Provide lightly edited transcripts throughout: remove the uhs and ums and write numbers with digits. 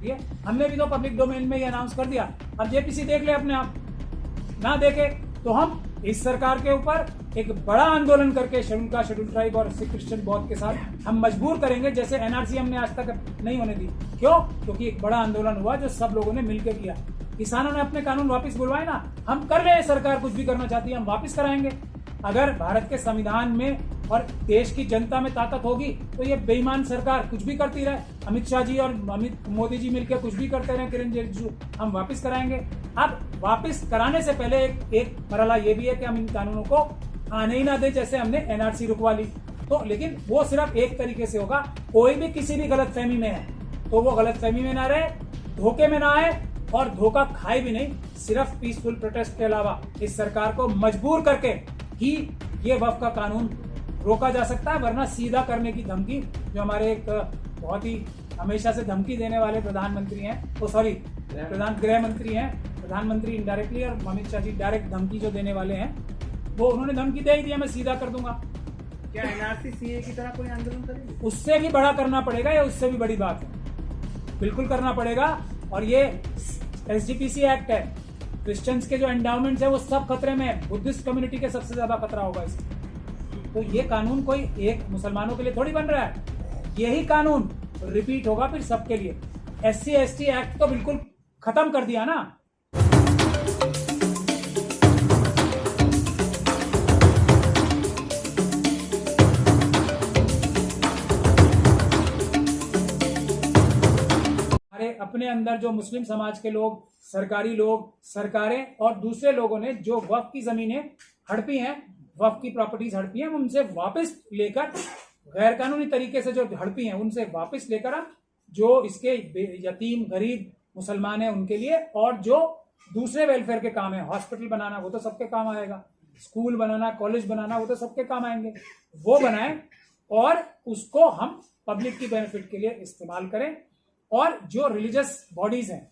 ये हमने भी तो पब्लिक डोमेन में ये अनाउंस कर दिया। अब जेपीसी देख ले अपने आप, ना देखे तो हम इस सरकार के ऊपर एक बड़ा आंदोलन करके शेड्यूल ट्राइब और सिख क्रिश्चियन बौद्ध के साथ हम मजबूर करेंगे, जैसे एनआरसी हमने आज तक नहीं होने दी। क्यों? क्योंकि एक बड़ा आंदोलन हुआ जो सब लोगों ने मिलकर किया। किसानों ने अपने कानून वापस बुलवाए ना, हम कर रहे हैं, सरकार कुछ भी करना चाहती है हम वापस कराएंगे। अगर भारत के संविधान में और देश की जनता में ताकत होगी तो ये बेईमान सरकार कुछ भी करती रहे, अमित शाह जी और मोदी जी मिलकर कुछ भी करते रहे, किरण रिजिजू, हम वापस कराएंगे। अब वापस कराने से पहले एक मरहला ये भी है कि हम इन कानूनों को आने ही ना दे, जैसे हमने एनआरसी रुकवा ली। तो लेकिन वो सिर्फ एक तरीके से होगा, कोई भी किसी भी गलतफहमी में है तो वो गलतफहमी में ना रहे, धोखे में ना आए और धोखा खाए भी नहीं। सिर्फ पीसफुल प्रोटेस्ट के अलावा इस सरकार को मजबूर करके ही ये वक्फ का कानून रोका जा सकता है, वरना सीधा करने की धमकी जो हमारे एक बहुत ही हमेशा से धमकी देने वाले प्रधानमंत्री हैं, गृह मंत्री हैं, प्रधानमंत्री इनडायरेक्टली और अमित शाह जी डायरेक्ट धमकी जो देने वाले हैं, वो उन्होंने धमकी दे ही दिया, मैं सीधा कर दूंगा। क्या एनआरसी सीए की तरह कोई आंदोलन करेंगे? उससे भी बड़ा करना पड़ेगा, या उससे भी बड़ी बात है, बिल्कुल करना पड़ेगा। और ये एसजीपीसी एक्ट है, क्रिश्चियंस के जो एंडाउमेंट्स है वो सब खतरे में है, बुद्धिस्ट कम्युनिटी के सबसे ज्यादा खतरा होगा इससे। तो ये कानून कोई एक मुसलमानों के लिए थोड़ी बन रहा है, यही कानून रिपीट होगा फिर सबके लिए। एससी एसटी एक्ट तो बिल्कुल खत्म कर दिया ना। अपने अंदर जो मुस्लिम समाज के लोग, सरकारी लोग, सरकारें और दूसरे लोगों ने जो वक्फ की जमीनें हड़पी हैं, वक्फ की प्रॉपर्टीज हड़पी हैं, उनसे वापस लेकर, गैर कानूनी तरीके से जो हड़पी हैं उनसे वापस लेकर हम जो इसके यतीम गरीब मुसलमान हैं उनके लिए, और जो दूसरे वेलफेयर के काम है, हॉस्पिटल बनाना वो तो सबके काम आएगा, स्कूल बनाना, कॉलेज बनाना वो तो सबके काम आएंगे, वो बनाएं और उसको हम पब्लिक की बेनिफिट के लिए इस्तेमाल करें। और जो रिलीजियस बॉडीज हैं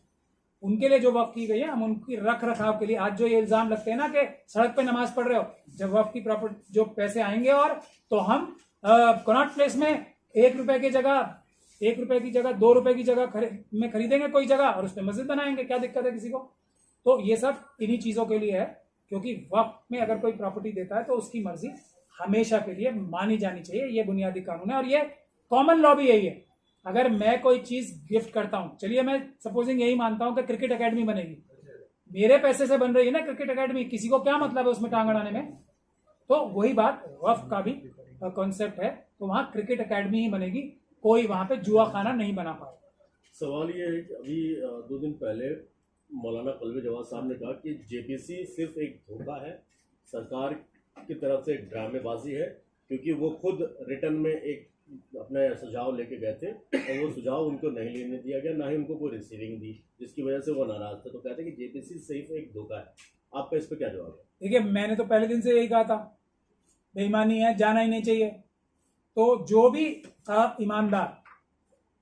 उनके लिए जो वक्फ की गई है, हम उनकी रख रखाव के लिए, आज जो ये इल्जाम लगते हैं ना कि सड़क पे नमाज पढ़ रहे हो, जब वक्फ की प्रॉपर्टी जो पैसे आएंगे और तो हम कनॉट प्लेस में 1 रुपए की जगह 2 रुपए की जगह में खरीदेंगे कोई जगह और उसमें मस्जिद बनाएंगे, क्या दिक्कत है किसी को? तो ये सब इन्हीं चीजों के लिए है, क्योंकि वक्फ में अगर कोई प्रॉपर्टी देता है तो उसकी मर्जी हमेशा के लिए मानी जानी चाहिए, ये बुनियादी कानून है। और ये कॉमन लॉ भी यही है। अगर मैं कोई चीज गिफ्ट करता हूं, चलिए मैं सपोजिंग यही मानता हूं कि क्रिकेट एकेडमी बनेगी, मेरे पैसे से बन रही है ना क्रिकेट एकेडमी, किसी को क्या मतलब है उसमें टांग अड़ाने में? तो वही बात वक्फ का भी कॉन्सेप्ट है, तो वहां क्रिकेट एकेडमी ही बनेगी, कोई वहां पे जुआ खाना नहीं बना पाएगा। सवाल ये है कि अभी 2 दिन पहले मौलाना कल्बे जवाद साहब ने कहा कि जेपीसी सिर्फ एक धोखा है, सरकार की तरफ से एक ड्रामेबाजी है, क्योंकि वो खुद रिटर्न में एक अपने सुझाव लेके गए थे और वो सुझाव उनको नहीं लेने दिया गया, ना ही उनको कोई रिसीविंग दी, जिसकी वजह से वो नाराज थे। तो कहते हैं कि जेपीसी सिर्फ एक धोखा है। आपका इस पर क्या जवाब है? देखिए, मैंने तो पहले दिन से यही कहा था, बेईमानी है, जाना ही नहीं चाहिए। तो जो भी ईमानदार,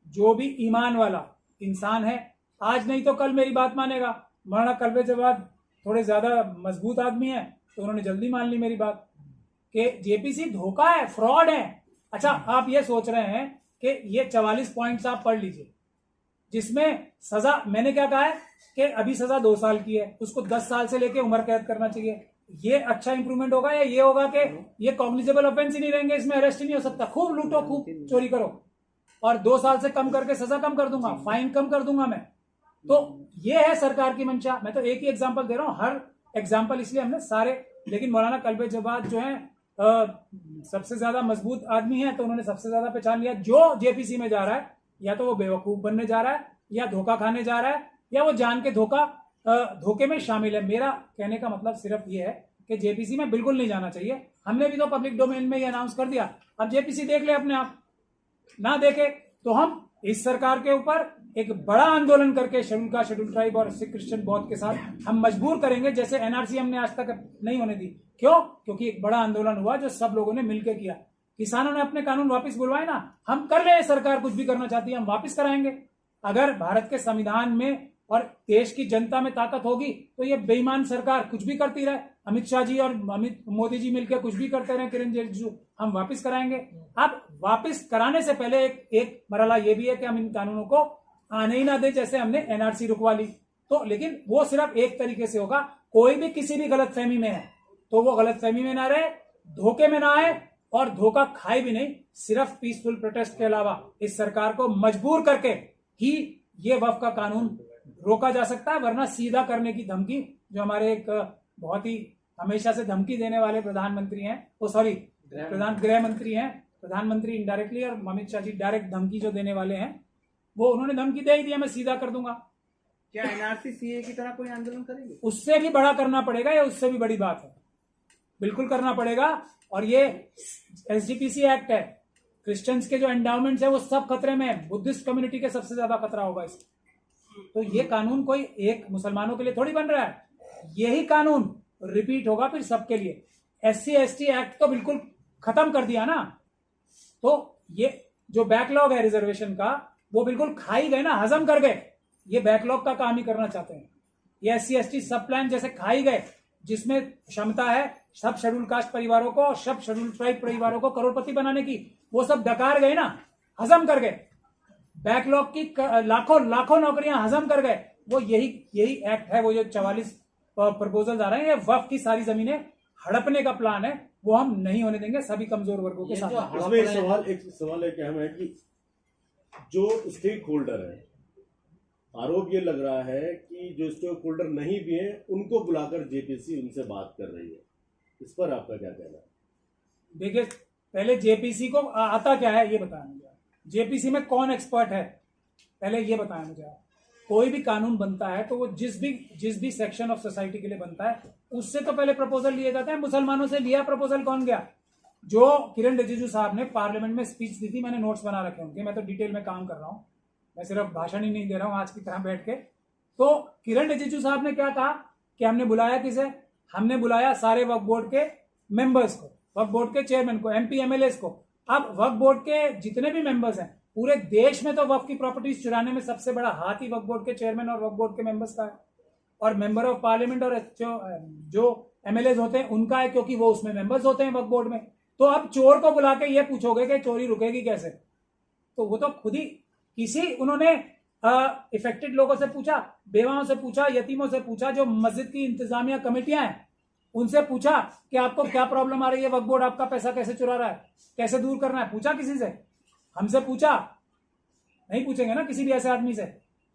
जो भी ईमान वाला इंसान है, आज नहीं तो कल मेरी बात मानेगा। मौलाना कल्बे जवाद थोड़े ज्यादा मजबूत आदमी है तो उन्होंने जल्दी मान ली मेरी बात कि जेपीसी धोखा है, फ्रॉड है। अच्छा, आप ये सोच रहे हैं कि ये 44 पॉइंट्स आप पढ़ लीजिए, जिसमें सजा, मैंने क्या कहा है कि अभी सजा 2 साल की है, उसको 10 साल से लेके उम्र कैद करना चाहिए। ये अच्छा इंप्रूवमेंट होगा, या ये होगा कि ये कॉग्निजेबल ऑफेंस ही नहीं रहेंगे, इसमें अरेस्ट ही नहीं हो सकता, खूब लूटो खूब चोरी करो, और 2 साल से कम करके सजा कम कर दूंगा, फाइन कम कर दूंगा मैं। तो ये है सरकार की मंशा। मैं तो एक ही एग्जाम्पल दे रहा हूं, हर एग्जाम्पल इसलिए हमने सारे, लेकिन मौलाना कल्बे जवाद जो है सबसे ज्यादा मजबूत आदमी है, तो उन्होंने सबसे ज्यादा पहचान लिया। जो जेपीसी में जा रहा है, या तो वो बेवकूफ बनने जा रहा है, या धोखा खाने जा रहा है, या वो जान के धोखे में शामिल है। मेरा कहने का मतलब सिर्फ ये है कि जेपीसी में बिल्कुल नहीं जाना चाहिए। हमने भी तो पब्लिक डोमेन में ये अनाउंस कर दिया। अब जेपीसी देख ले अपने आप, ना देखे तो हम इस सरकार के ऊपर एक बड़ा आंदोलन करके शेड्यूल ट्राइब और सिख क्रिश्चियन बौद्ध के साथ हम मजबूर करेंगे, जैसे एनआरसी हमने आज तक नहीं होने दी। क्यों? क्योंकि एक बड़ा आंदोलन हुआ जो सब लोगों ने मिलकर किया। किसानों ने अपने कानून वापस बुलवाए ना, हम कर रहे हैं, सरकार कुछ भी करना चाहती है हम वापस कराएंगे। अगर भारत के संविधान में और देश की जनता में ताकत होगी तो ये बेईमान सरकार कुछ भी करती रहे, अमित शाह जी और मोदी जी मिलकर कुछ भी करते रहे, किरण रिजिजू, हम वापस कराएंगे। अब वापस कराने से पहले एक मरहला ये भी है कि हम इन कानूनों को आने ही ना दे, जैसे हमने एनआरसी रुकवा ली। तो लेकिन वो सिर्फ एक तरीके से होगा, कोई भी किसी भी गलतफहमी में है तो वो गलतफहमी में ना रहे, धोखे में ना आए और धोखा खाए भी नहीं। सिर्फ पीसफुल प्रोटेस्ट के अलावा इस सरकार को मजबूर करके ही ये वक्फ का कानून रोका जा सकता है, वरना सीधा करने की धमकी जो हमारे एक बहुत ही हमेशा से धमकी देने वाले प्रधानमंत्री हैं, वो सॉरी गृह मंत्री हैं, प्रधानमंत्री इनडायरेक्टली और अमित शाह जी डायरेक्ट धमकी जो देने वाले हैं, वो उन्होंने धमकी दे ही दिया मैं सीधा कर दूंगा। क्या एनआरसी सीए की तरह कोई आंदोलन करेंगे? उससे भी बड़ा करना पड़ेगा, या उससे भी बड़ी बात है, बिल्कुल करना पड़ेगा। और ये एसजीपीसी एक्ट है, क्रिश्चियंस के जो एंडाउमेंट्स है वो सब खतरे में है, बुद्धिस्ट कम्युनिटी के सबसे ज्यादा खतरा होगा इससे। तो ये कानून कोई एक मुसलमानों के लिए थोड़ी बन रहा है, यही कानून रिपीट होगा फिर सबके लिए। SC ST एक्ट तो बिल्कुल खत्म कर दिया ना, तो ये जो बैकलॉग है रिजर्वेशन का वो बिल्कुल खा ही गए ना, हजम कर गए। ये बैकलॉग का काम ही करना चाहते हैं। ये SC ST सब प्लान जैसे खा ही गए, जिसमें क्षमता है सब शेड्यूल कास्ट परिवारों को, सब शेड्यूल ट्राइब परिवारों को करोड़पति बनाने की, वो सब डकार गए ना, हजम कर गए। बैकलॉग की लाखों नौकरियां हजम कर गए। वो यही एक्ट है, वो जो 44 प्रपोजल आ रहे हैं, ये वक्फ की सारी जमीनें हड़पने का प्लान है, वो हम नहीं होने देंगे सभी कमजोर वर्गों के साथ। इसमें एक सवाल एक अहम है कि जो स्टेक होल्डर है, आरोप ये लग रहा है कि जो स्टेक होल्डर नहीं भी है उनको बुलाकर जेपीसी उनसे बात कर रही है, इस पर आपका क्या कहना है? देखिए, पहले जेपीसी को आता क्या है ये बताया मुझे, जेपीसी में कौन एक्सपर्ट है पहले ये बताया मुझे। कोई भी कानून बनता है तो वो जिस भी सेक्शन ऑफ सोसाइटी के लिए बनता है उससे तो पहले प्रपोजल लिए जाते हैं। मुसलमानों से लिया प्रपोजल कौन गया? जो किरण रिजिजू साहब ने पार्लियामेंट में स्पीच दी थी, मैंने नोट्स बना रखे उनके, मैं तो डिटेल में काम कर रहा हूँ, मैं सिर्फ भाषण ही नहीं दे रहा हूँ आज की तरह बैठ के। तो किरण रिजिजू साहब ने क्या कहा कि हमने बुलाया किसे? हमने बुलाया सारे वक्फ बोर्ड के मेंबर्स को, वक्फ बोर्ड के चेयरमैन को, MP MLAs को। अब वक्फ बोर्ड के जितने भी मेंबर्स हैं पूरे देश में, तो वक्फ की प्रॉपर्टीज चुराने में सबसे बड़ा हाथ ही वक्फ बोर्ड के चेयरमैन और वक्फ बोर्ड के मेंबर्स का है, और मेंबर ऑफ पार्लियामेंट और जो MLAs होते हैं उनका है, क्योंकि वो उसमें मेंबर्स होते हैं वक्फ बोर्ड में। तो अब चोर को बुला के ये पूछोगे कि चोरी रुकेगी कैसे? तो वो तो खुद ही उन्होंने इफेक्टेड लोगों से पूछा, बेवाओं से पूछा, यतीमों से पूछा, जो मस्जिद की इंतजामिया कमेटियां हैं उनसे पूछा कि आपको क्या प्रॉब्लम आ रही है, वक्फ बोर्ड आपका पैसा कैसे चुरा रहा है, कैसे दूर करना है? पूछा किसी से? हमसे पूछा? नहीं पूछेंगे ना किसी भी ऐसे आदमी से।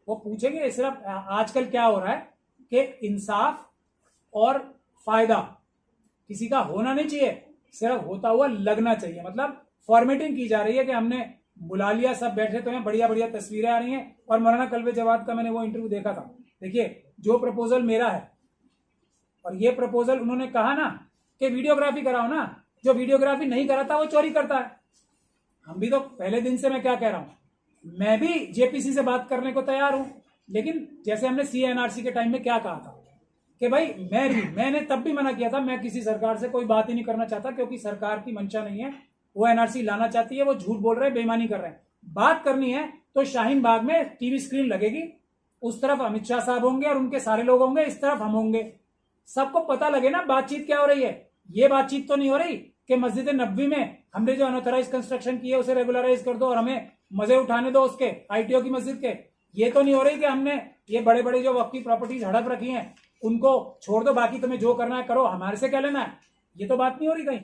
वो पूछेंगे सिर्फ आजकल क्या हो रहा है कि इंसाफ और फायदा किसी का होना नहीं चाहिए, सिर्फ होता हुआ लगना चाहिए। मतलब फॉर्मेटिंग की जा रही है कि हमने बुला लिया, सब बैठे तो हैं, बढ़िया बढ़िया तस्वीरें आ रही हैं। और मौलाना कल्बे जवाद का मैंने वो इंटरव्यू देखा था। देखिए, जो प्रपोजल मेरा है और ये प्रपोजल उन्होंने कहा ना कि वीडियोग्राफी कराओ ना, जो वीडियोग्राफी नहीं कराता वो चोरी करता है। हम भी तो पहले दिन से मैं क्या कह रहा हूं, मैं भी जेपीसी से बात करने को तैयार हूं, लेकिन जैसे हमने CNRC के टाइम में क्या कहा था कि भाई मैंने तब भी मना किया था, मैं किसी सरकार से कोई बात ही नहीं करना चाहता, क्योंकि सरकार की मंशा नहीं है, वो NRC लाना चाहती है, वो झूठ बोल रहे हैं, बेईमानी कर रहे हैं। बात करनी है तो शाहीन बाग में टीवी स्क्रीन लगेगी, उस तरफ अमित शाह साहब होंगे और उनके सारे लोग होंगे, इस तरफ हम होंगे, सबको पता लगे ना बातचीत क्या हो रही है। ये बातचीत तो नहीं हो रही कि मस्जिद नबवी में हमने जो अनऑथराइज कंस्ट्रक्शन की है उसे रेगुलराइज कर दो और हमें मजे उठाने दो उसके, ITO की मस्जिद के। ये तो नहीं हो रही कि हमने ये बड़े बड़े जो वक्फ की प्रॉपर्टीज हड़प रखी हैं उनको छोड़ दो, बाकी तुम्हें जो करना है करो, हमारे से क्या लेना है। ये तो बात नहीं हो रही कहीं।